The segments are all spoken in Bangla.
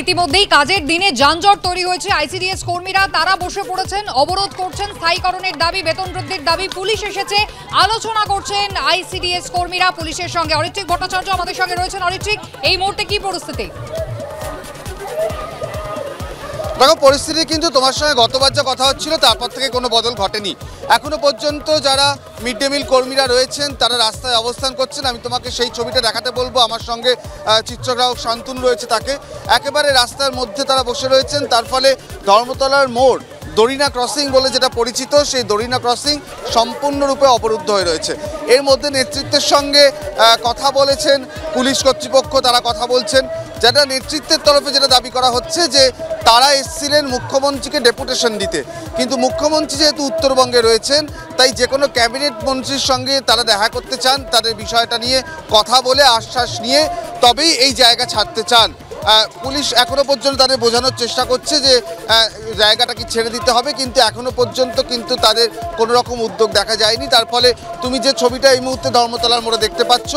ইতিমধ্যেই কাজের দিনে যানজট তৈরি হয়েছে। আইসিডিএস কর্মীরা তারা বসে পড়েছেন, অবরোধ করছেন, স্থায়ীকরণের দাবি, বেতন বৃদ্ধির দাবি। পুলিশ এসেছে, আলোচনা করছেন আইসিডিএস কর্মীরা পুলিশের সঙ্গে। অরিত্রিক ভট্টাচার্য আমাদের সঙ্গে রয়েছেন। অরিত্রিক, এই মুহূর্তে কি পরিস্থিতি? দেখো, পরিস্থিতি কিন্তু তোমার সঙ্গে গতবার যা কথা হচ্ছিল তারপর থেকে কোনো বদল ঘটেনি। এখনো পর্যন্ত যারা মিড ডে মিল কর্মীরা রয়েছেন তারা রাস্তায় অবস্থান করছেন। আমি তোমাকে সেই ছবিটা দেখাতে বলবো। আমার সঙ্গে চিত্রগ্রাহক শান্তনু রয়েছে, তাকে একেবারে রাস্তার মধ্যে তারা বসে রয়েছেন। তার ফলে ধর্মতলার মোড়, দরিনা ক্রসিং বলে যেটা পরিচিত, সেই দরিনা ক্রসিং সম্পূর্ণরূপে অবরুদ্ধ হয়ে রয়েছে। এর মধ্যে নেতৃত্বের সঙ্গে কথা বলেছেন পুলিশ কর্তৃপক্ষ, তারা কথা বলছেন। যেটা নেতৃত্বের তরফে যেটা দাবি করা হচ্ছে যে তারা এসেছিলেন মুখ্যমন্ত্রীকে ডেপুটেশন দিতে, কিন্তু মুখ্যমন্ত্রী যেহেতু উত্তরবঙ্গে রয়েছেন তাই যে কোনো ক্যাবিনেট মন্ত্রীর সঙ্গে তারা দেখা করতে চান, তাদের বিষয়টা নিয়ে কথা বলে আশ্বাস নিয়ে তবেই এই জায়গা ছাড়তে চান। পুলিশ এখনো পর্যন্ত তাদের বোঝানোর চেষ্টা করছে যে জায়গাটা কি ছেড়ে দিতে হবে, কিন্তু এখনো পর্যন্ত কিন্তু তাদের কোনো রকম উদ্যোগ দেখা যায়নি। তার ফলে তুমি যে ছবিটা এই মুহূর্তে ধর্মতলার মোড়ে দেখতে পাচ্ছ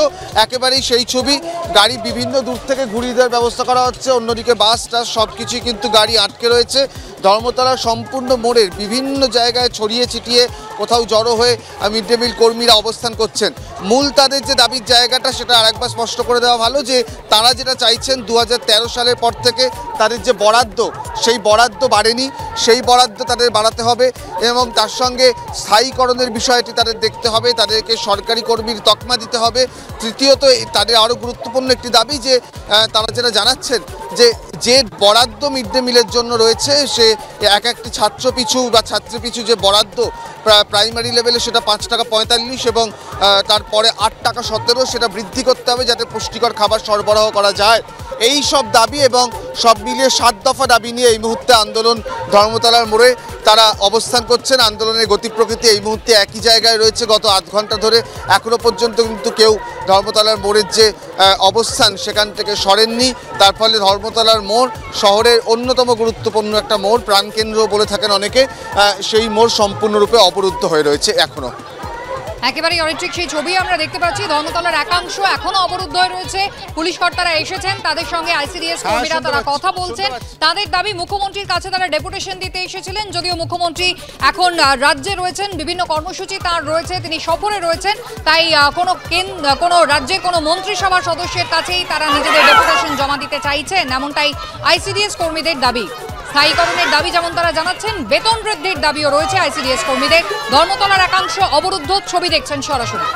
একেবারেই সেই ছবি। গাড়ি বিভিন্ন দূর থেকে ঘুরিয়ে দেওয়ার ব্যবস্থা করা হচ্ছে, অন্যদিকে বাস টাস সব কিছুই কিন্তু গাড়ি আটকে রয়েছে। ধর্মতলার সম্পূর্ণ মোড়ের বিভিন্ন জায়গায় ছড়িয়ে ছিটিয়ে কোথাও জড়ো হয়ে মিড ডে মিল কর্মীরা অবস্থান করছেন। মূল তাদের যে দাবির জায়গাটা সেটা আরেকবার স্পষ্ট করে দেওয়া ভালো, যে তারা যেটা চাইছেন 2013 সালের পর থেকে তাদের যে বরাদ্দ, সেই বরাদ্দ বাড়েনি, সেই বরাদ্দ তাদের বাড়াতে হবে এবং তার সঙ্গে স্থায়ীকরণের বিষয়টি তাদের দেখতে হবে, তাদেরকে সরকারি কর্মীর তকমা দিতে হবে। তৃতীয়ত তাদের আরও গুরুত্বপূর্ণ একটি দাবি যে তারা যেটা জানাচ্ছেন যে বরাদ্দ মিড ডে মিলের জন্য রয়েছে, সে এক একটি ছাত্র পিছু বা ছাত্রী পিছু যে বরাদ্দ প্রাইমারি লেভেলে সেটা 5 টাকা 45 এবং তারপরে 8 টাকা 17 সেটা বৃদ্ধি করতে হবে যাতে পুষ্টিকর খাবার সরবরাহ করা যায়। এই সব দাবি এবং সব মিলিয়ে 7 দফা দাবি নিয়ে এই মুহূর্তে আন্দোলন ধর্মতলার মোড়ে তারা অবস্থান করছেন। আন্দোলনের গতি প্রকৃতি এই মুহূর্তে একই জায়গায় রয়েছে গত আধ ঘন্টা ধরে। এখনও পর্যন্ত কিন্তু কেউ ধর্মতলার মোড়ের যে অবস্থান সেখান থেকে সরেননি। তার ফলে ধর্মতলার মোড় শহরের অন্যতম গুরুত্বপূর্ণ একটা মোড়, প্রাণকেন্দ্র বলে থাকেন অনেকে, সেই মোড় সম্পূর্ণরূপে অবরুদ্ধ হয়ে রয়েছে এখনও। একেবারে অরিত্রিক সেই ছবি আমরা দেখতে পাচ্ছি। ধর্মতলার একাংশ এখনো অবরুদ্ধ হয়ে রয়েছে। পুলিশ কর্তারা এসেছেন, তাদের সঙ্গে আইসিডিএস কর্মীরা তারা কথা বলছেন। তাদের দাবি মুখ্যমন্ত্রীর কাছে তারা ডেপুটেশন দিতে এসেছিলেন, যদিও মুখ্যমন্ত্রী এখন রাজ্যে রয়েছেন, বিভিন্ন কর্মসূচি তার রয়েছে, তিনি সফরে রয়েছেন। তাই কোনো রাজ্যের কোনো মন্ত্রিসভা সদস্যের কাছেই তারা নিজেদের ডেপুটেশন জমা দিতে চাইছেন, এমনটাই আইসিডিএস কর্মীদের দাবি। স্থায়ীকরণের দাবি যেমন তারা জানাচ্ছেন, বেতন বৃদ্ধির দাবিও রয়েছে আইসিডিএস কর্মীদের। ধর্মতলার একাংশ অবরুদ্ধ, ছবি দেখছেন সরাসরি।